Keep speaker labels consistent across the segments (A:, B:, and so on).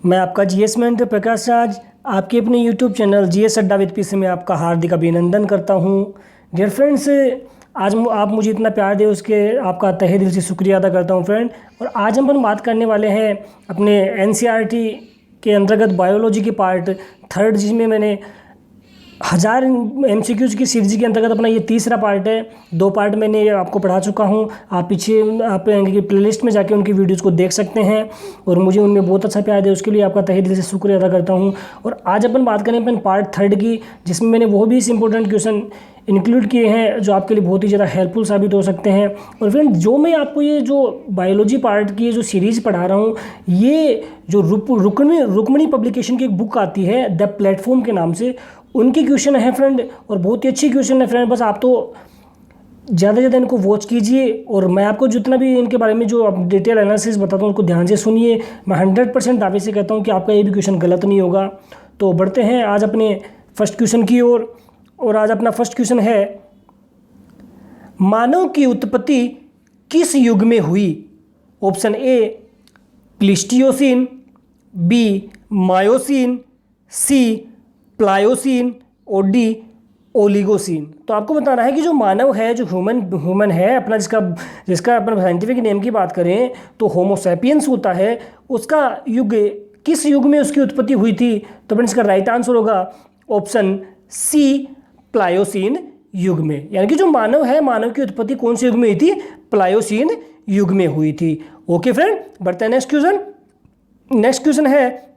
A: मैं आपका GS mentor Prakash Raj आपके अपने यूट्यूब चैनल जीएस अड्डा विद पीसी में आपका हार्दिक अभिनंदन करता हूं। डियर फ्रेंड्स, आज आप मुझे इतना प्यार दे उसके आपका तहे दिल से शुक्रिया अदा करता हूं फ्रेंड। और आज हम अपन बात करने वाले हैं अपने एनसीईआरटी के अंतर्गत बायोलॉजी के पार्ट थर्ड, जिसमें मैंने 1000 MCQs की सीरीज के अंतर्गत अपना ये तीसरा पार्ट है। 2 पार्ट मैंने आपको पढ़ा चुका हूँ। आप पीछे आप प्लेलिस्ट में जाके उनकी वीडियोस को देख सकते हैं और मुझे उनमें बहुत अच्छा प्यार है, उसके लिए आपका तहे दिल से शुक्रिया अदा करता हूँ। और आज अपन बात करें अपन पार्ट थर्ड की, जिसमें मैंने वो भी इंपॉर्टेंट क्वेश्चन इंक्लूड किए हैं जो आपके लिए बहुत ही ज़्यादा हेल्पफुल साबित हो सकते हैं। और फ्रेंड, जो मैं आपको ये जो बायोलॉजी पार्ट की जो सीरीज़ पढ़ा रहा हूँ, ये जो रुक्मणी पब्लिकेशन की एक बुक आती है द प्लेटफॉर्म के नाम से, उनके क्वेश्चन है फ्रेंड, और बहुत ही अच्छी क्वेश्चन है फ्रेंड। बस आप तो ज़्यादा से ज़्यादा इनको वॉच कीजिए और मैं आपको जितना भी इनके बारे में जो डिटेल एनालिसिस बताता हूँ उनको ध्यान से सुनिए। मैं 100% दावे से कहता हूँ कि आपका ये भी क्वेश्चन गलत नहीं होगा। तो बढ़ते हैं आज अपने फर्स्ट क्वेश्चन की ओर। और आज अपना फर्स्ट क्वेश्चन है, मानव की उत्पत्ति किस युग में हुई? Option A Pleistocene, B Miocene, C Pliocene और डी ओलिगोसीन। तो आपको बताना है कि जो मानव है, जो ह्यूमन है अपना, जिसका अपन साइंटिफिक नेम की बात करें तो होमोसैपियंस होता है, उसका युग किस युग में उसकी उत्पत्ति हुई थी? तो फ्रेंड्स इसका राइट आंसर होगा ऑप्शन सी प्लायोसीन युग में। यानी कि जो मानव है, मानव की उत्पत्ति कौन से युग में हुई थी? प्लायोसीन युग में हुई थी। ओके फ्रेंड, बढ़ते हैं नेक्स्ट क्वेश्चन। नेक्स्ट क्वेश्चन है,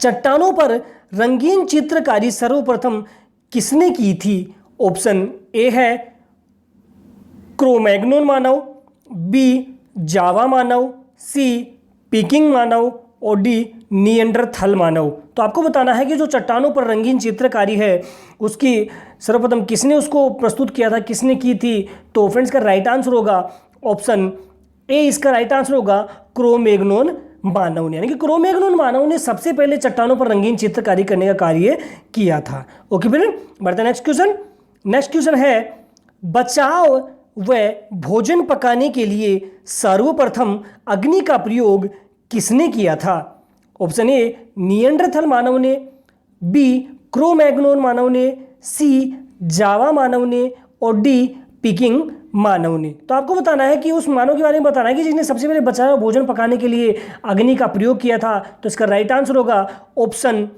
A: चट्टानों पर रंगीन चित्रकारी सर्वप्रथम किसने की थी? ऑप्शन ए है क्रो-मैग्नोन मानव, बी जावा मानव, सी पीकिंग मानव और डी निएंडरथल मानव। तो आपको बताना है कि जो चट्टानों पर रंगीन चित्रकारी है उसकी सर्वप्रथम किसने उसको प्रस्तुत किया था, किसने की थी? तो फ्रेंड्स का राइट आंसर होगा ऑप्शन ए, इसका राइट आंसर होगा क्रो-मैग्नोन मानव ने। यानी कि क्रो-मैग्नोन मानव ने सबसे पहले चट्टानों पर रंगीन चित्रकारी करने का कार्य किया था। ओके फ्रेंड, बढ़ते हैं नेक्स्ट क्वेश्चन। नेक्स्ट क्वेश्चन है, बचाव व भोजन पकाने के लिए सर्वप्रथम अग्नि का प्रयोग किसने किया था? ऑप्शन ए निएंडरथल मानव ने, बी क्रो-मैग्नोन मानव ने, सी जावा मानव ने और डी पीकिंग मानव ने। तो आपको बताना है कि उस मानव के बारे में बताना है कि जिसने सबसे पहले बचाव भोजन पकाने के लिए अग्नि का प्रयोग किया था। तो इसका राइट आंसर होगा ऑप्शन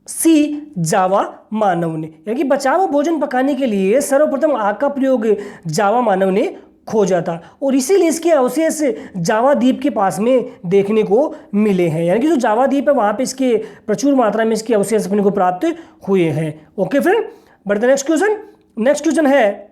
A: सी जावा मानव ने। यानी कि बचाव भोजन पकाने के लिए सर्वप्रथम आग का प्रयोग जावा मानव ने खोजा था और इसीलिए इसके अवशेष जावा द्वीप के पास में देखने को मिले हैं। यानी कि जो जावा द्वीप है वहाँ पे इसके प्रचुर मात्रा में इसके अवशेष अपने को प्राप्त हुए हैं। ओके फ्रेंड, बढ़ते नेक्स्ट क्वेश्चन। नेक्स्ट क्वेश्चन है,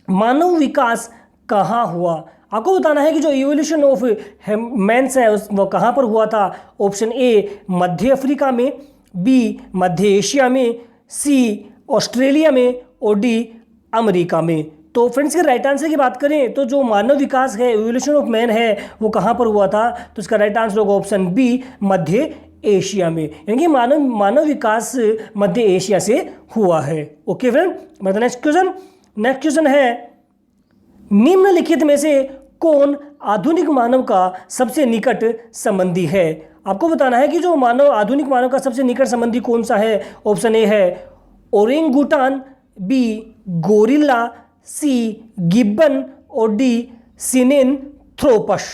A: मानव विकास कहाँ हुआ? आपको बताना है कि जो इवोल्यूशन ऑफ मैन्स है वो कहाँ पर हुआ था? ऑप्शन ए मध्य अफ्रीका में, बी मध्य एशिया में, सी ऑस्ट्रेलिया में और डी अमेरिका में। तो फ्रेंड्स के राइट आंसर की बात करें तो जो मानव विकास है, इवोल्यूशन ऑफ मैन है, वो कहाँ पर हुआ था? तो इसका राइट आंसर होगा ऑप्शन बी मध्य एशिया में। यानी कि मानव विकास मध्य एशिया से हुआ है। ओके फ्रेंड, मतलब नेक्स्ट क्वेश्चन। नेक्स्ट क्वेश्चन है, निम्नलिखित में से कौन आधुनिक मानव का सबसे निकट संबंधी है? आपको बताना है कि जो आधुनिक मानव का सबसे निकट संबंधी कौन सा है? ऑप्शन ए है ओरेंगुटान, बी गोरिल्ला, सी गिब्बन और डी सिनेनथ्रोपस।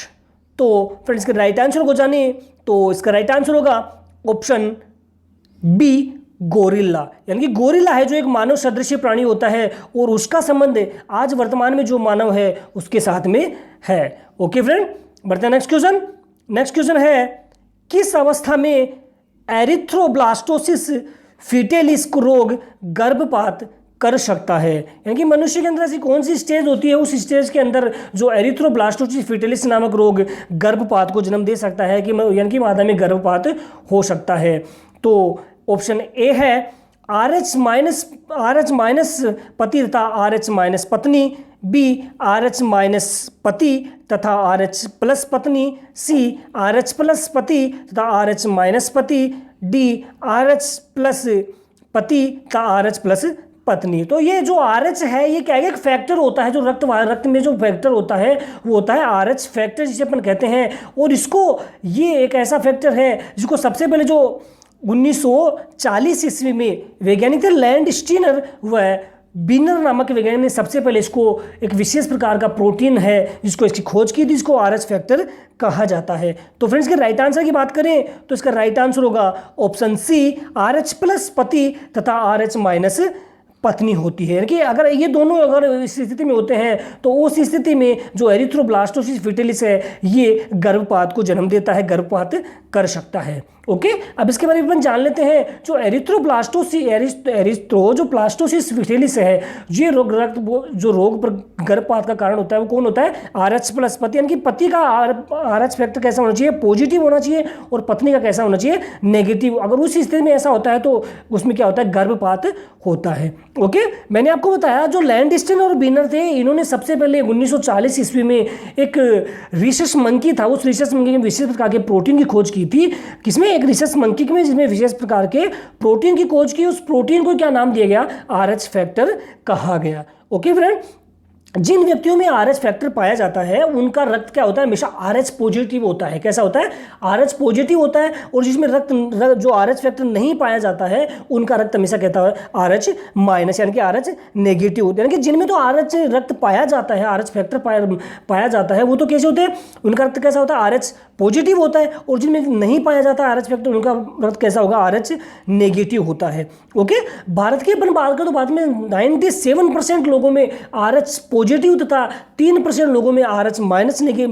A: तो फ्रेंड्स के राइट आंसर को जाने तो इसका राइट आंसर होगा ऑप्शन बी गोरिल्ला। यानी कि गोरिल्ला है जो एक मानव सदृश प्राणी होता है और उसका संबंध आज वर्तमान में जो मानव है उसके साथ में है। ओके फ्रेंड, बढ़ते हैं नेक्स्ट क्वेश्चन। नेक्स्ट क्वेश्चन है, किस अवस्था में एरिथ्रोब्लास्टोसिस फिटेलिस रोग गर्भपात कर सकता है? यानी कि मनुष्य के अंदर ऐसी कौन सी स्टेज होती है, उस स्टेज के अंदर जो एरिथ्रोब्लास्टोसिस फिटेलिस नामक रोग गर्भपात को जन्म दे सकता है, कि यानी कि मादा में गर्भपात हो सकता है? तो ऑप्शन ए है RH माइनस पति तथा RH माइनस पत्नी, बी RH माइनस पति तथा RH प्लस पत्नी, सी RH प्लस पति तथा RH माइनस पति, डी RH प्लस पति तथा RH प्लस पत्नी। तो ये जो RH है ये क्या है, एक फैक्टर होता है जो रक्त में जो फैक्टर होता है वो होता है RH फैक्टर जिसे अपन कहते हैं। और इसको ये एक ऐसा फैक्टर है जिसको सबसे पहले जो 1940 ईस्वी में वैज्ञानिक थे लैंड स्टीनर व बीनर नामक वैज्ञानिक ने सबसे पहले इसको एक विशेष प्रकार का प्रोटीन है जिसको इसकी खोज की थी, इसको RH फैक्टर कहा जाता है। तो फ्रेंड्स के राइट आंसर की बात करें तो इसका राइट आंसर होगा ऑप्शन सी, RH प्लस पति तथा RH माइनस पत्नी होती है। कि अगर ये दोनों अगर इस स्थिति में होते हैं तो उस स्थिति में जो एरिथ्रोब्लास्टोसिस फेटालिस है ये गर्भपात को जन्म देता है, गर्भपात कर सकता है। ओके, अब इसके बारे में अपन जान लेते हैं। जो एरिथ्रोब्लास्टोसिस फेटालिस है ये रोग पर गर्भपात का कारण होता है वो कौन होता है, RH प्लस पति। यानी कि पति का RH फैक्टर कैसा होना चाहिए, पॉजिटिव होना चाहिए, और पत्नी का कैसा होना चाहिए, नेगेटिव। अगर उस स्थिति में ऐसा होता है तो उसमें क्या होता है, गर्भपात होता है। ओके, मैंने आपको बताया जो लैंडस्टीनर और बीनर थे इन्होंने सबसे पहले 1940 ईस्वी में एक रिसस मंकी था, उस रिसस मंकी में विशेष प्रकार के प्रोटीन की खोज की थी। किसमें, एक रिसस मंकी में जिसमें विशेष प्रकार के प्रोटीन की खोज की। उस प्रोटीन को क्या नाम दिया गया, RH फैक्टर कहा गया। ओके फ्रेंड, जिन व्यक्तियों में RH फैक्टर पाया जाता है उनका रक्त क्या होता है, हमेशा RH पॉजिटिव होता है। कैसा होता है, RH पॉजिटिव होता है। और जिसमें रक्त जो RH फैक्टर नहीं पाया जाता है उनका रक्त हमेशा कहता है RH माइनस, यानी कि RH नेगेटिव होता है। यानी कि जिनमें तो RH रक्त पाया जाता है, RH फैक्टर पाया जाता है वो तो कैसे होते हैं, उनका रक्त कैसा होता है, RH पॉजिटिव होता है। और जिनमें नहीं पाया जाता RH फैक्टर उनका रक्त कैसा होगा, RH नेगेटिव होता है। ओके, भारत की अपन बात करें तो भारत में 97% लोगों में RH पॉजिटिव तथा 3% लोगों में RH माइनस यानी कि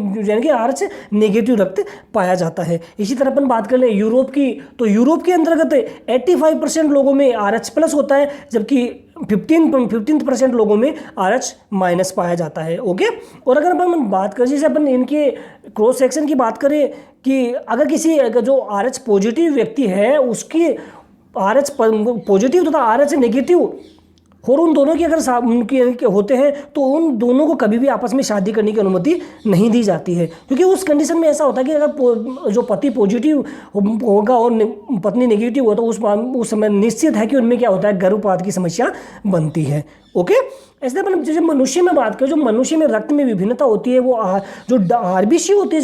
A: RH नेगेटिव रक्त पाया जाता है। इसी तरह अपन बात कर लें यूरोप की, तो यूरोप के अंतर्गत 85% लोगों में RH प्लस होता है, जबकि 15% लोगों में RH माइनस पाया जाता है। ओके, और अगर अपन बात करें जैसे अपन इनके क्रॉस सेक्शन की बात करें कि अगर किसी जो RH पॉजिटिव व्यक्ति है उसकी RH पॉजिटिव तथा RH नेगेटिव और उन दोनों की अगर उनके होते हैं तो उन दोनों को कभी भी आपस में शादी करने की अनुमति नहीं दी जाती है। क्योंकि उस कंडीशन में ऐसा होता है कि अगर जो पति पॉजिटिव होगा और पत्नी नेगेटिव होता है उस समय निश्चित है कि उनमें क्या होता है, गर्भपात की समस्या बनती है। ओके, ऐसे अपन जैसे मनुष्य में बात करें, जो मनुष्य में रक्त में विभिन्नता होती है वो जो RBC होती है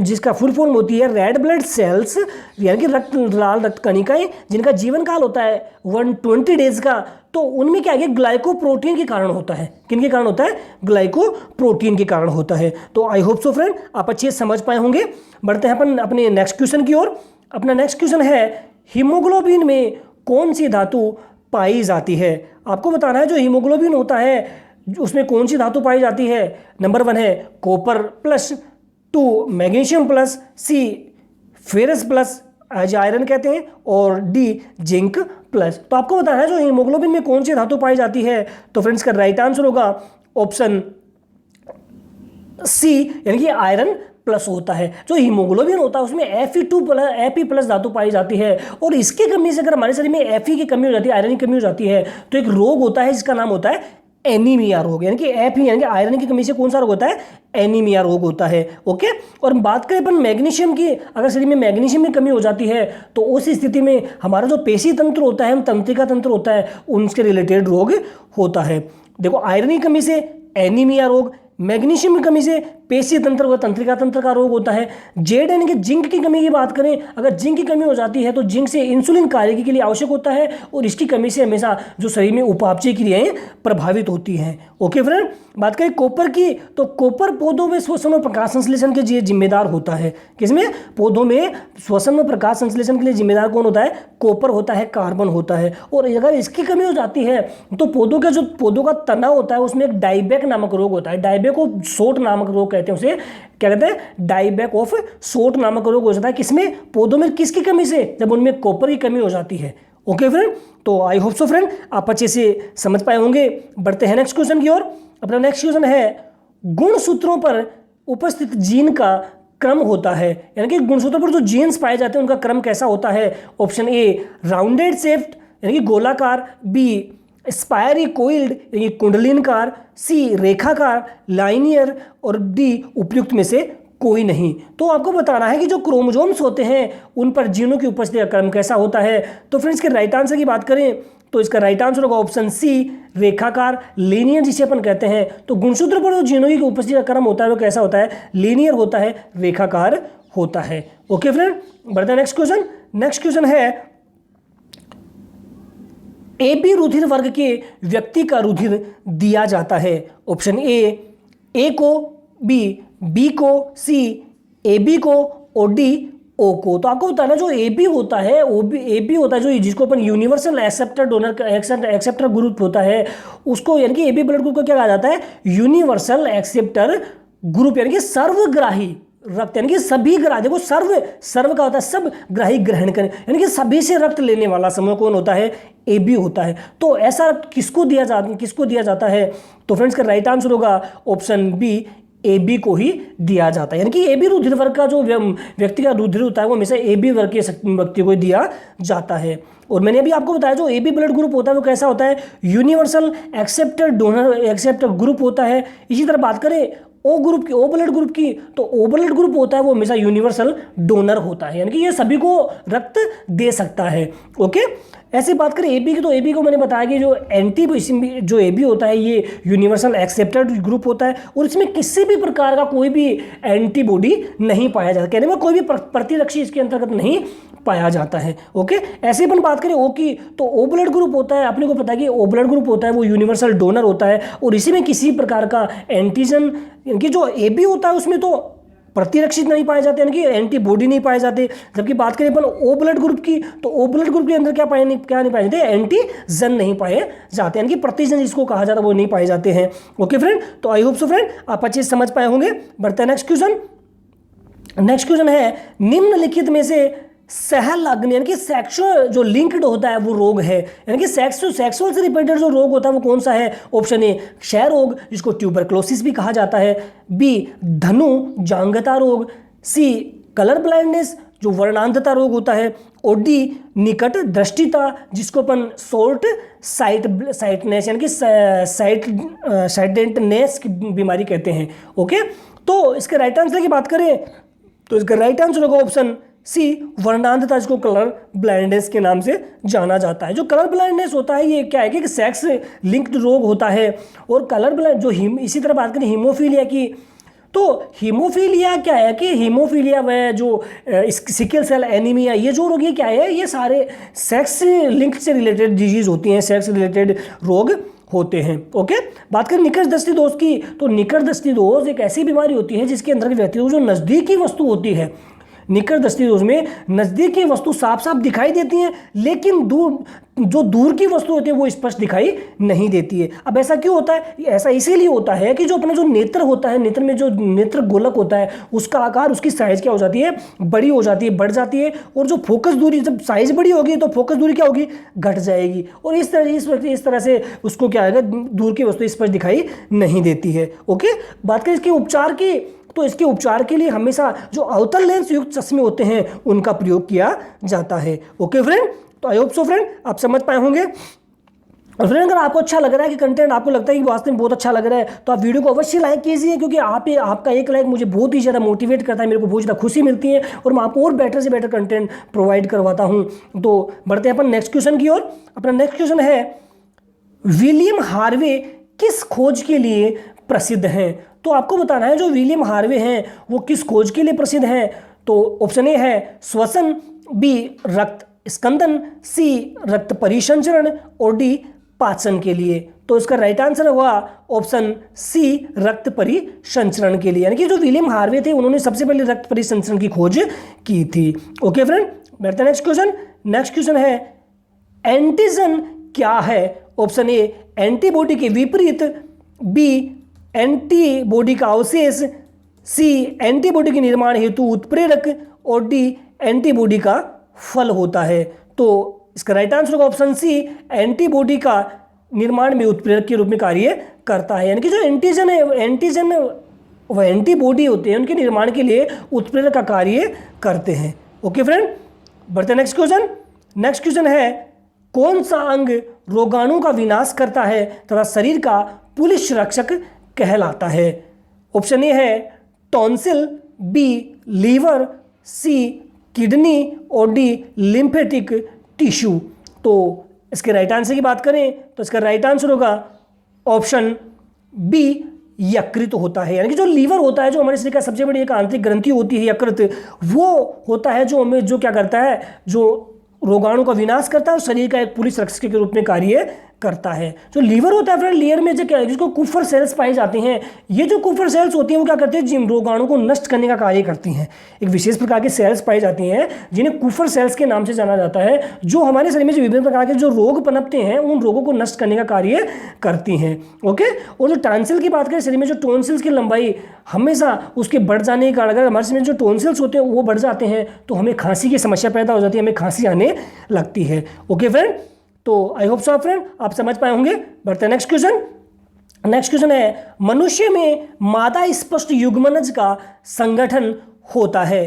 A: जिसका फुल फॉर्म होती है रेड ब्लड सेल्स, यानी कि लाल रक्त कणिकाएं, जिनका जीवन काल होता है 120 डेज का। तो उनमें क्या है, ग्लाइकोप्रोटीन के कारण होता है। किनके कारण होता है, ग्लाइकोप्रोटीन के कारण होता है। तो आई होप सो फ्रेंड आप अच्छे से समझ पाए होंगे। बढ़ते हैं अपन अपने नेक्स्ट क्वेश्चन की ओर। अपना नेक्स्ट क्वेश्चन है हीमोग्लोबिन में कौन सी धातु पाई जाती है। आपको बताना है जो हीमोग्लोबिन होता है उसमें कौन सी धातु पाई जाती है। नंबर 1 है copper plus, 2 magnesium plus, C ferrous plus आज आयरन कहते हैं, और D जिंक प्लस। तो आपको बताना है जो हीमोग्लोबिन में कौन सी धातु पाई जाती है। तो फ्रेंड्स का राइट आंसर होगा ऑप्शन C, यानी कि आयरन प्लस होता है। जो हीमोग्लोबिन होता है उसमें Fe प्लस धातु पाई जाती है। और इसकी कमी से अगर हमारे शरीर में Fe की कमी हो जाती है, आयरन की कमी हो जाती है, तो एक रोग होता है जिसका नाम होता है एनीमिया रोग। यानी कि Fe यानी कि आयरन की कमी से कौन सा रोग होता है, एनीमिया रोग होता है। ओके, और बात करें अपन मैग्नीशियम की, अगर शरीर में मैग्नीशियम की कमी हो जाती है तो उस स्थिति में हमारा जो पेशी तंत्र होता है, तंत्रिका तंत्र होता है, उनसे रिलेटेड रोग होता है। देखो, आयरन की कमी से एनीमिया रोग, मैग्नीशियम की कमी से पेशी तंत्र व तंत्रिका तंत्र का रोग होता है। जेड यानी कि जिंक की कमी की बात करें, अगर जिंक की कमी हो जाती है तो जिंक से इंसुलिन कार्य के लिए आवश्यक होता है, और इसकी कमी से हमेशा जो शरीर में उपापचय क्रियाएं प्रभावित होती हैं। ओके फ्रेंड, बात करें कॉपर की, तो कॉपर पौधों में श्वसन और प्रकाश संश्लेषण के लिए जिम्मेदार होता है। किसमें, पौधों में श्वसन और प्रकाश संश्लेषण के लिए जिम्मेदार कौन होता है, कॉपर होता है, कार्बन होता है। और अगर इसकी कमी हो जाती है तो पौधों का तना होता है उसमें एक डाइबैक नामक रोग होता है। डाइबैक ऑफ शॉर्ट नामक रोग कहते हैं उसे, क्या कहते हैं, डाइबैक ऑफ शॉर्ट नामक रोग हो जाता है। किसमें, पौधों में किसकी कमी से, जब उनमें कॉपर की कमी हो जाती है। ओके फ्रेंड, तो आई होप सो फ्रेंड आप अच्छे से समझ पाए होंगे। बढ़ते हैं नेक्स्ट क्वेश्चन की ओर। अपना नेक्स्ट क्वेश्चन है गुणसूत्रों पर उपस्थित जीन का क्रम होता है, यानी कि गुणसूत्रों पर जो जीन्स पाए जाते हैं उनका क्रम कैसा होता है। ऑप्शन ए राउंडेड शेप्ड यानी कि गोलाकार, बी स्पायरी कोइल्ड यानी कि कुंडलीनकार, सी रेखाकार लाइनियर, और डी उपयुक्त में से कोई नहीं। तो आपको बताना है कि जो क्रोमोसोम्स होते हैं उन पर जीनों की उपस्थिति का क्रम कैसा होता है। तो फ्रेंड्स के राइट आंसर की बात करें तो इसका राइट आंसर होगा ऑप्शन सी, रेखाकार, लीनियर जिसे अपन कहते हैं। तो गुणसूत्र पर जो जीनों की उपस्थिति का क्रम होता है वो कैसा होता है, लीनियर होता है, रेखाकार होता है। ओके फ्रेंड, बढ़ते हैं नेक्स्ट क्वेश्चन। नेक्स्ट क्वेश्चन है AB रुधिर वर्ग के व्यक्ति का रुधिर दिया जाता है। ऑप्शन ए को, बी को, सी AB को और डी ओ को। तो आपको बताना जो AB होता है, AB होता है जो जिसको अपन universal acceptor donor acceptor group होता है उसको, यानी कि AB ब्लड ग्रुप को क्या कहा जाता है, यूनिवर्सल एक्सेप्टर ग्रुप, यानी कि सर्वग्राही रक्त, यानी कि सभी ग्राही, देखो सर्व का होता है सब ग्राही ग्रहण करें, यानी कि सभी से रक्त लेने वाला समूह कौन होता है, AB होता है। तो ऐसा रक्त किसको दिया जाता है। तो फ्रेंड्स का राइट आंसर होगा ऑप्शन बी, AB को ही दिया जाता है। यानी कि AB रुधिर वर्ग का जो व्यक्ति का रुधिर होता है वो हमेशा AB वर्ग के व्यक्ति को दिया जाता है। और मैंने अभी आपको बताया जो AB ब्लड ग्रुप होता है वो कैसा होता है, universal acceptor donor acceptor group होता है। इसी तरह बात करें ओ ग्रुप की, ओ ब्लड ग्रुप की, तो ओ ब्लड ग्रुप होता है वो हमेशा यूनिवर्सल डोनर होता है, यानी कि ये सभी को रक्त दे सकता है। ओके, ऐसे बात करें AB की, तो AB को मैंने बताया कि जो AB होता है ये यूनिवर्सल एक्सेप्टर ग्रुप होता है और इसमें किसी भी प्रकार का कोई भी एंटीबॉडी नहीं पाया जाता, कहने में कोई भी प्रतिरक्षी इसके अंतर्गत नहीं पाया जाता है। ओके, ऐसे अपन बात करें O की, तो O ब्लड ग्रुप होता है, अपने को पता है कि O ब्लड ग्रुप होता है वो यूनिवर्सल डोनर होता है और इसी में किसी प्रकार का एंटीजन, यानी कि जो AB होता है उसमें तो प्रतिरक्षित नहीं पाए जाते, यानी कि एंटीबॉडी नहीं पाए जाते। जबकि बात करें अपन O ब्लड ग्रुप की, तो O ब्लड ग्रुप के अंदर क्या नहीं पाए जाते, एंटीजन नहीं पाए जाते, यानी कि प्रतिजन जिसको कहा जाता है वो नहीं पाए जाते हैं। ओके फ्रेंड, तो आई होप सो फ्रेंड आप अच्छे समझ पाए होंगे। बढ़ते हैं नेक्स्ट क्वेश्चन। नेक्स्ट क्वेश्चन है निम्नलिखित में से सहलग्न यानी कि सेक्सुअल जो लिंक्ड होता है वो रोग है, यानी कि सेक्सुअल से रिलेटेड जो रोग होता है वो कौन सा है। ऑप्शन ए क्षय रोग जिसको ट्यूबरक्लोसिस भी कहा जाता है, बी धनु जांघता रोग, सी कलर ब्लाइंडनेस जो वर्णांधता रोग होता है, और डी निकट दृष्टिता जिसको अपन शॉर्ट साइटनेस यानी कि साइडेंटनेस की बीमारी कहते हैं। ओके, तो इसके राइट आंसर की बात करें तो इसका राइट आंसर होगा ऑप्शन सी वर्णांधता जिसको कलर ब्लाइंडनेस के नाम से जाना जाता है। जो कलर ब्लाइंडनेस होता है ये क्या है कि सेक्स लिंक्ड रोग होता है। और कलर ब्लाइंड जो इसी तरह बात करें हीमोफीलिया की, तो हीमोफीलिया क्या है कि हीमोफीलिया वह जो सिकल सेल एनीमिया ये जो रोग ये क्या है, ये सारे सेक्स लिंक से रिलेटेड डिजीज होती हैं, सेक्स रिलेटेड रोग होते हैं। ओके, बात करें निकट दृष्टि दोष की, तो निकट दृष्टि दोष एक ऐसी बीमारी होती है जिसके अंदर व्यक्ति को जो नज़दीकी वस्तु होती है, निकट दृष्टि दोष में नज़दीकी वस्तु साफ साफ दिखाई देती हैं लेकिन दूर की वस्तु होती है वो स्पष्ट दिखाई नहीं देती है। अब ऐसा क्यों होता है, ऐसा इसीलिए होता है कि जो अपना जो नेत्र होता है, नेत्र में जो नेत्र गोलक होता है उसका आकार, उसकी साइज क्या हो जाती है, बड़ी हो जाती है, बढ़ जाती है। और जो फोकस दूरी, जब साइज बड़ी होगी तो फोकस दूरी क्या होगी, घट जाएगी और इस तरह से उसको क्या आएगा, दूर की वस्तु स्पष्ट दिखाई नहीं देती है। ओके, बात करें इसके उपचार की, तो इसके उपचार के लिए हमेशा जो अवतल लेंस युक्त चश्मे होते हैं उनका प्रयोग किया जाता है। ओके फ्रेंड, तो आई होप सो फ्रेंड आप समझ पाए होंगे। और फ्रेंड अगर आपको अच्छा लग रहा है कि कंटेंट आपको लगता है कि वास्तव में बहुत अच्छा लग रहा है तो आप वीडियो को अवश्य लाइक कीजिए, क्योंकि आपका एक लाइक मुझे बहुत ही ज़्यादा मोटिवेट करता है, मेरे को बहुत ज़्यादा खुशी मिलती है और मैं आपको और बेटर से बेटर कंटेंट प्रोवाइड करवाता हूँ। तो बढ़ते हैं अपन नेक्स्ट क्वेश्चन की ओर। अपना नेक्स्ट क्वेश्चन है विलियम हार्वे किस खोज के लिए प्रसिद्ध हैं। तो आपको बताना है जो विलियम हार्वे हैं वो किस खोज के लिए प्रसिद्ध हैं। तो ऑप्शन ए है श्वसन, बी रक्त स्कंदन, सी रक्त परिसंचरण और डी पाचन के लिए। तो इसका राइट आंसर होगा ऑप्शन सी रक्त परिसंचरण के लिए, यानी कि जो विलियम हार्वे थे उन्होंने सबसे पहले रक्त परिसंचरण की खोज की थी। ओके फ्रेंड, बढ़ते हैं नेक्स्ट क्वेश्चन। नेक्स्ट क्वेश्चन है एंटीजन क्या है। ऑप्शन ए एंटीबॉडी के विपरीत, बी एंटीबॉडी का अवशेष, सी एंटीबॉडी के निर्माण हेतु उत्प्रेरक और डी एंटीबॉडी का फल होता है। तो इसका राइट आंसर होगा ऑप्शन सी एंटीबॉडी का निर्माण में उत्प्रेरक के रूप में कार्य करता है, यानी कि जो एंटीजन है, एंटीजन वह एंटीबॉडी होते हैं उनके निर्माण के लिए उत्प्रेरक का कार्य करते हैं। ओके फ्रेंड, बढ़ते नेक्स्ट क्वेश्चन। नेक्स्ट क्वेश्चन है कौन सा अंग रोगाणु का विनाश करता है तथा शरीर का पुलिस रक्षक कहलाता है। ऑप्शन ए है tonsil, B liver, C kidney और डी लिम्फेटिक टिश्यू। तो इसके राइट आंसर की बात करें तो इसका राइट आंसर होगा ऑप्शन बी यकृत होता है। यानी कि जो लीवर होता है, जो हमारे शरीर का सबसे बड़ी एक आंतरिक ग्रंथि होती है यकृत, वो होता है जो हमें जो क्या करता है, जो रोगाणु का विनाश करता है और शरीर का एक पुलिस रक्षक के रूप में कार्य करता है। जो लीवर होता है फ्रेंड, लीवर में जो क्या है, जिसको कुफर सेल्स पाई जाती हैं, ये जो कुफर सेल्स होती हैं वो क्या करती हैं, जिन रोगाणु को नष्ट करने का कार्य करती हैं। एक विशेष प्रकार की सेल्स पाई जाती हैं जिन्हें कुफर सेल्स के नाम से जाना जाता है, जो हमारे शरीर में जो विभिन्न प्रकार के जो रोग पनपते हैं उन रोगों को नष्ट करने का कार्य करती हैं। ओके। और जो टॉन्सिल की बात करें, शरीर में जो टॉन्सिल्स की लंबाई हमेशा उसके बढ़ जाने के कारण, अगर हमारे शरीर में जो टॉन्सिल्स होते हैं वो बढ़ जाते हैं तो हमें खांसी की समस्या पैदा हो जाती है, हमें खांसी आने लगती है। ओके फ्रेंड, तो आई होप सो फ्रेंड आप समझ पाए होंगे। बढ़ते हैं नेक्स्ट क्वेश्चन। नेक्स्ट क्वेश्चन है, मनुष्य में मादा स्पष्ट युग्मनज का संगठन होता है।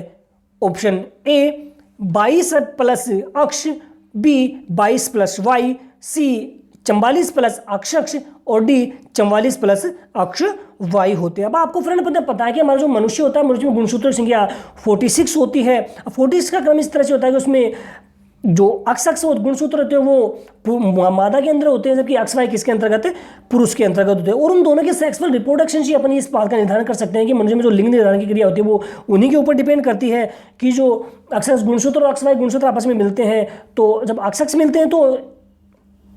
A: ऑप्शन ए 22 प्लस अक्ष, बी 22 प्लस वाई, सी 44 प्लस अक्ष और डी 44 प्लस अक्ष वाई होते हैं। अब आपको फ्रेंड पता है कि हमारा जो मनुष्य होता है, मनुष्य में गुणसूत्र संख्या 46 होती है। 46 का क्रम इस तरह से होता है कि उसमें जो अक्ष और गुणसूत्र होते हैं वो मादा के अंदर होते हैं, जबकि अक्ष वाई किसके अंतर्गत है, पुरुष के अंतर्गत होते हैं। और उन दोनों के सेक्सुअल रिप्रोडक्शन से अपन इस बात का निर्धारण कर सकते हैं कि मनुष्य में जो लिंग निर्धारण की क्रिया होती है वो उन्हीं के ऊपर डिपेंड करती है कि जो अक्ष गुणसूत्र और अक्ष वाई गुणसूत्र आपस में मिलते हैं, तो जब अक्ष मिलते हैं तो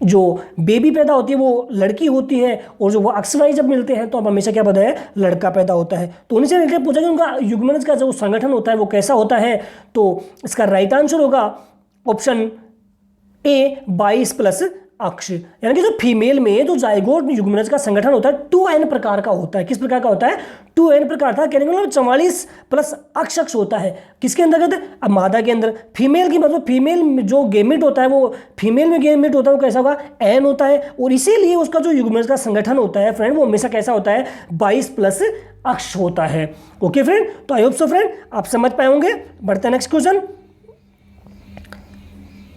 A: जो बेबी पैदा होती है वो लड़की होती है, और जो वो अक्ष वाई जब मिलते हैं तो अब हमेशा क्या पता है, लड़का पैदा होता है। तो उन्हीं से रिलेटेड पूछा कि उनका युग्मनज का जो संगठन होता है वो कैसा होता है। तो इसका राइट आंसर होगा ऑप्शन ए 22 प्लस अक्ष। यानी कि जो फीमेल में जो जाइगोट युग्मनज का संगठन होता है 2n प्रकार का होता है। किस प्रकार का होता है, 2n प्रकार था। कहने का मतलब 44 प्लस अक्ष होता है। किसके अंतर्गत, अब मादा के अंदर। फीमेल की मतलब फीमेल में जो गेमिट होता है वो फीमेल में गेमिट होता है वो कैसा होगा, n होता है, और इसीलिए उसका जो युग्मनज का संगठन होता है फ्रेंड वो हमेशा कैसा होता है, 22 प्लस अक्ष होता है। ओके फ्रेंड, तो आई होप सो फ्रेंड आप समझ पाए होंगे। बढ़ते हैं नेक्स्ट क्वेश्चन।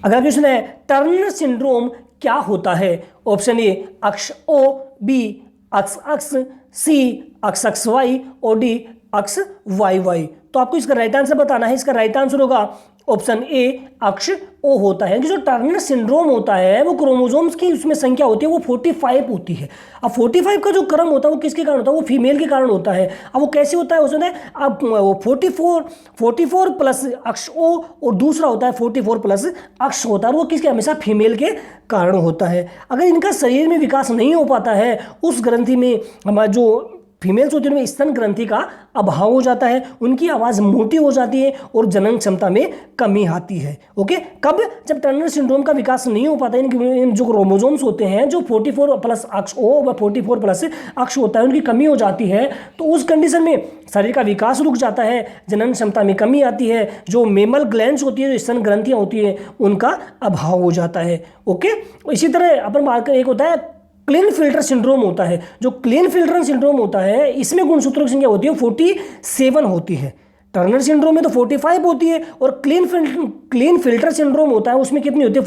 A: अगला क्वेश्चन है, टर्नर सिंड्रोम क्या होता है। ऑप्शन ए अक्ष ओ, बी अक्ष, सी अक्ष वाई और डी अक्ष वाई वाई। तो आपको इसका राइट आंसर बताना है। इसका राइट आंसर होगा ऑप्शन ए अक्ष ओ होता है। कि जो टर्नर सिंड्रोम होता है वो क्रोमोसोम्स की उसमें संख्या होती है वो 45 होती है। अब 45 का जो क्रम होता है वो किसके कारण होता है, वो फीमेल के कारण होता है। अब वो कैसे होता है, उसमें अब 44 प्लस अक्ष ओ और दूसरा होता है 44 प्लस अक्ष होता है, वो किसके, हमेशा फीमेल के कारण होता है। अगर इनका शरीर में विकास नहीं हो पाता है, उस ग्रंथि में हमारा जो फीमेल्स होती है उनमें स्तन ग्रंथि का अभाव हो जाता है, उनकी आवाज़ मोटी हो जाती है और जनन क्षमता में कमी आती है। ओके, कब, जब टर्नर सिंड्रोम का विकास नहीं हो पाता, इन जो क्रोमोसोम्स होते हैं जो 44 प्लस अक्ष ओ व 44 प्लस अक्ष होता है उनकी कमी हो जाती है, तो उस कंडीशन में शरीर का विकास रुक जाता है, जनन क्षमता में कमी आती है, जो मेमल ग्लैंड्स होती है, जो स्तन ग्रंथियाँ होती है उनका अभाव हो जाता है। ओके, इसी तरह अपन बात करें, एक होता है क्लीनफिल्टर सिंड्रोम होता है। जो क्लीनफिल्टर सिंड्रोम होता है इसमें गुणसूत्रों की संख्या होती है 47 होती है। टर्नर सिंड्रोम में तो 45 होती है, और क्लीनफिल्टर सिंड्रोम होता है उसमें कितनी होती है,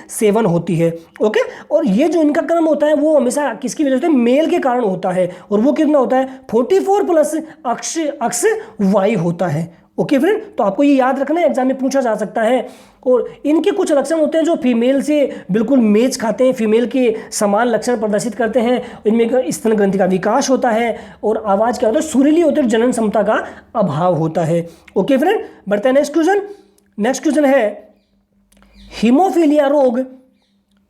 A: 47 होती है। ओके, और ये जो इनका क्रम होता है वो हमेशा किसकी वजह से, मेल के कारण होता है, और वो कितना होता है 44 प्लस अक्ष वाई होता है। ओके फ्रेंड, तो आपको ये याद रखना है, एग्जाम में पूछा जा सकता है। और इनके कुछ लक्षण होते हैं जो फीमेल से बिल्कुल मेच खाते हैं, फीमेल के समान लक्षण प्रदर्शित करते हैं। इनमें स्तन ग्रंथि का विकास होता है, और आवाज़ क्या होता है, सुरीली होती है, जनन क्षमता का अभाव होता है। ओके फ्रेंड, बढ़ते हैं नेक्स्ट क्वेश्चन। नेक्स्ट क्वेश्चन है, हीमोफीलिया रोग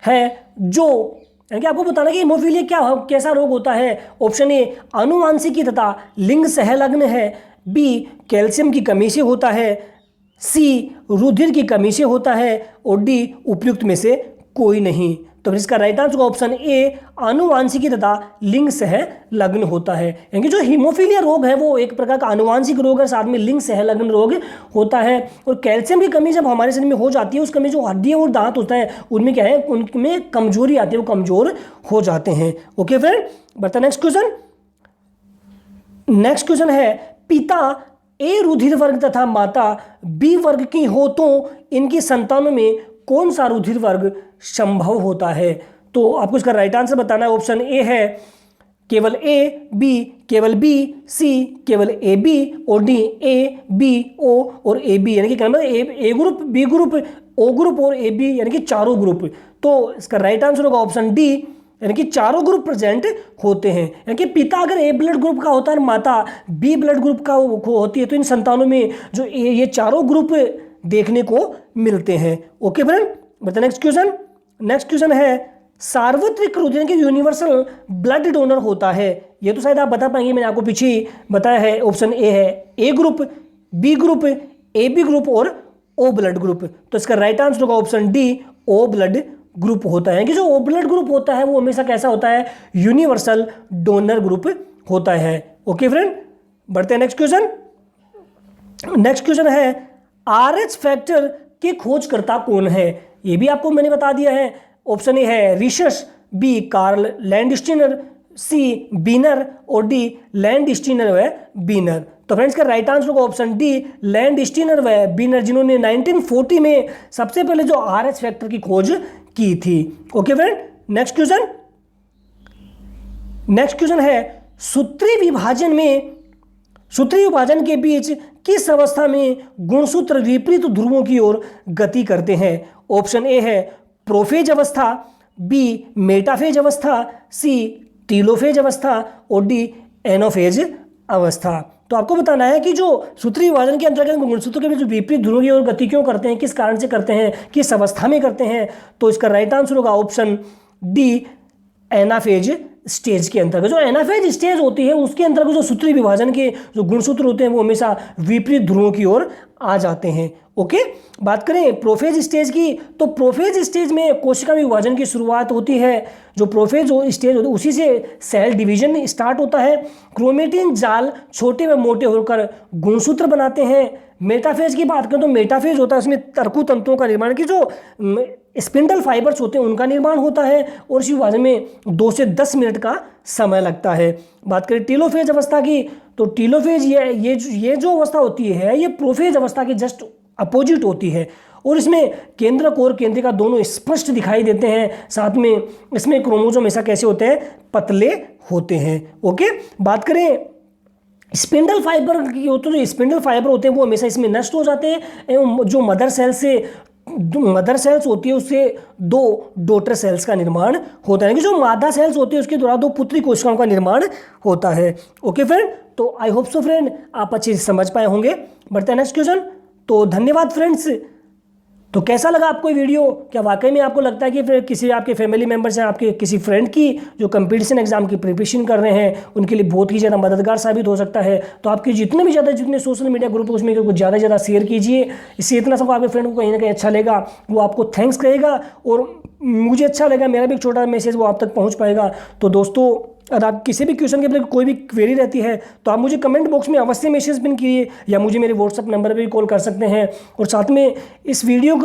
A: है जो, यानी कि आपको बताना कि हीमोफीलिया क्या कैसा रोग होता है। ऑप्शन ए आनुवांशिकी तथा लिंग सहलग्न है, बी कैल्शियम की कमी से होता है, सी रुधिर की कमी से होता है, और डी उपयुक्त में से कोई नहीं। तो इसका राइट आंसर ऑप्शन ए आनुवांशिकी तथा लिंग सहलग्न होता है। यानी जो हीमोफीलिया रोग है वो एक प्रकार का आनुवांशिक रोग है, साथ में लिंग सहलग्न रोग होता है। और कैल्शियम की कमी जब हमारे शरीर में हो जाती है, उस कमी जो हड्डियाँ और दांत होता है उनमें क्या है, उनमें कमजोरी आती है, वो कमजोर हो जाते हैं। ओके फ्रेंड, बढ़ते नेक्स्ट क्वेश्चन। नेक्स्ट क्वेश्चन है, पिता ए रुधिर वर्ग तथा माता बी वर्ग की हो तो इनकी संतानों में कौन सा रुधिर वर्ग संभव होता है। तो आपको इसका राइट आंसर बताना है। ऑप्शन ए है केवल ए, बी केवल बी, सी केवल ए बी और डी ए बी ओ और ए बी, यानी कि क्या मतलब A group, B group, O group और ए बी, यानी कि चारों ग्रुप। तो इसका राइट आंसर होगा ऑप्शन डी, यानी कि चारों ग्रुप प्रेजेंट होते हैं। यानी कि पिता अगर ए ब्लड ग्रुप का होता है और माता बी ब्लड ग्रुप का होती है तो इन संतानों में जो ये चारों ग्रुप देखने को मिलते हैं। ओके फ्रेंड, बता नेक्स्ट क्वेश्चन। नेक्स्ट क्वेश्चन है सार्वत्रिक रुधिर के यूनिवर्सल ब्लड डोनर होता है, ये तो शायद आप बता पाएंगे, मैंने आपको पीछे बताया है। ऑप्शन ए है A group, B group, A B group और ओ ब्लड ग्रुप। तो इसका राइट आंसर होगा option D, O blood group होता है। कि जो ओ ब्लड ग्रुप होता है वो हमेशा कैसा होता है, यूनिवर्सल डोनर ग्रुप होता है। ओके फ्रेंड, बढ़ते हैं नेक्स्ट क्वेश्चन। नेक्स्ट क्वेश्चन है RH फैक्टर के खोजकर्ता कौन है, ये भी आपको मैंने बता दिया है। ऑप्शन ए है रिशस, बी कार्ल लैंडस्टीनर, सी बीनर और डी लैंडस्टीनर व बीनर। तो फ्रेंड्स का राइट आंसर होगा ऑप्शन डी, लैंडस्टीनर व बीनर, जिन्होंने 1940 में सबसे पहले जो RH फैक्टर की खोज की थी। Okay friend, next question. Next question है सूत्री विभाजन के बीच किस अवस्था में गुणसूत्र विपरीत ध्रुवों की ओर गति करते हैं। ऑप्शन ए है प्रोफेज अवस्था, बी मेटाफेज अवस्था, सी टीलोफेज अवस्था और डी एनोफेज अवस्था। तो आपको बताना है कि जो सूत्री विभाजन के अंतर्गत गुणसूत्र के बीच विपरीत ध्रुवों की ओर गति क्यों करते हैं, किस कारण से करते हैं, किस अवस्था में करते हैं। तो इसका राइट आंसर होगा ऑप्शन डी, एनाफेज स्टेज के अंतर्गत। जो एनाफेज स्टेज होती है उसके अंतर्गत जो सूत्री विभाजन के जो गुणसूत्र होते हैं वो हमेशा विपरीत ध्रुवों की ओर आ जाते हैं। ओके, बात करें प्रोफेज स्टेज की, तो प्रोफेज स्टेज में कोशिका विभाजन की शुरुआत होती है। जो प्रोफेज स्टेज होती है उसी से सेल डिवीजन स्टार्ट होता है। क्रोमेटिन जाल छोटे व मोटे होकर गुणसूत्र बनाते हैं। मेटाफेज की बात करें तो मेटाफेज होता है उसमें तर्कु तंतुओं का निर्माण, की जो स्पिंडल फाइबर्स होते हैं उनका निर्माण होता है और इस विभाजन में 2 से 10 मिनट का समय लगता है। बात करें टीलोफेज अवस्था की, तो टीलोफेज ये जो अवस्था होती है ये प्रोफेज अवस्था के जस्ट अपोजिट होती है और इसमें केंद्रक और केंद्रिका दोनों स्पष्ट दिखाई देते हैं। साथ में इसमें क्रोमोसोम ऐसा कैसे होते हैं, पतले होते हैं। ओके, बात करें स्पिंडल फाइबर की, तो जो स्पिंडल फाइबर होते हैं वो हमेशा इसमें नष्ट हो जाते हैं एवं जो मदर सेल्स होती है उससे 2 डॉटर सेल्स का निर्माण होता है। कि जो मादा सेल्स होती है उसके द्वारा 2 पुत्री कोशिकाओं का निर्माण होता है। ओके फ्रेंड, तो आई होप सो फ्रेंड आप अच्छे से समझ पाए होंगे। बढ़ते हैं नेक्स्ट क्वेश्चन। तो धन्यवाद फ्रेंड्स। तो कैसा लगा आपको ये वीडियो, क्या वाकई में आपको लगता है कि फिर किसी आपके फैमिली मेम्बर से आपके किसी फ्रेंड की जो कंपटीशन एग्जाम की प्रिपरेशन कर रहे हैं उनके लिए बहुत ही ज़्यादा मददगार साबित हो सकता है। तो आपके जितने सोशल मीडिया ग्रुप है उसमें कुछ ज़्यादा से ज़्यादा शेयर कीजिए, इससे इतना सब आपके फ्रेंड को कहीं ना कहीं अच्छा लगेगा, वो आपको थैंक्स कहेगा और मुझे अच्छा लगेगा, मेरा भी एक छोटा मैसेज वो आप तक पहुँच पाएगा। तो दोस्तों अगर आप किसी भी क्वेश्चन के कोई भी क्वेरी रहती है तो आप मुझे कमेंट बॉक्स में अवश्य मैसेज पिन कीजिए या मुझे मेरे व्हाट्सअप नंबर पर भी कॉल कर सकते हैं। और साथ में इस वीडियो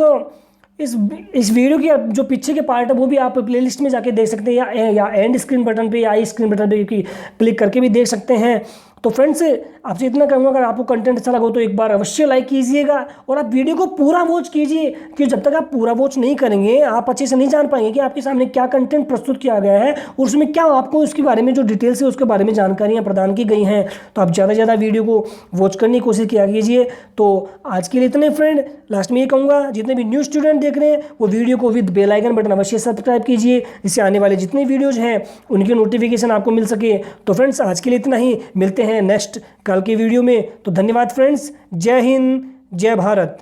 A: की जो पीछे के पार्ट है वो भी आप प्लेलिस्ट में जाके देख सकते हैं या एंड स्क्रीन बटन पे या आई स्क्रीन बटन पे क्लिक करके भी देख सकते हैं। तो फ्रेंड्स आपसे इतना कहूँगा, अगर आपको कंटेंट अच्छा लगा तो एक बार अवश्य लाइक कीजिएगा और आप वीडियो को पूरा वॉच कीजिए, कि जब तक आप पूरा वॉच नहीं करेंगे आप अच्छे से नहीं जान पाएंगे कि आपके सामने क्या कंटेंट प्रस्तुत किया गया है और उसमें क्या आपको उसके बारे में जो डिटेल्स है उसके बारे में जानकारियाँ प्रदान की गई हैं। तो आप ज़्यादा से ज़्यादा वीडियो को वॉच करने की कोशिश किया कीजिए। तो आज के लिए इतने फ्रेंड, लास्ट में ये कहूँगा जितने भी न्यू स्टूडेंट देख रहे हैं वो वीडियो को विद बेल आइकन बटन अवश्य सब्सक्राइब कीजिए, जिससे आने वाले जितने वीडियोज़ हैं उनकी नोटिफिकेशन आपको मिल सके। तो फ्रेंड्स आज के लिए इतना ही, मिलते हैं नेक्स्ट कल की वीडियो में। तो धन्यवाद फ्रेंड्स, जय हिंद, जय भारत।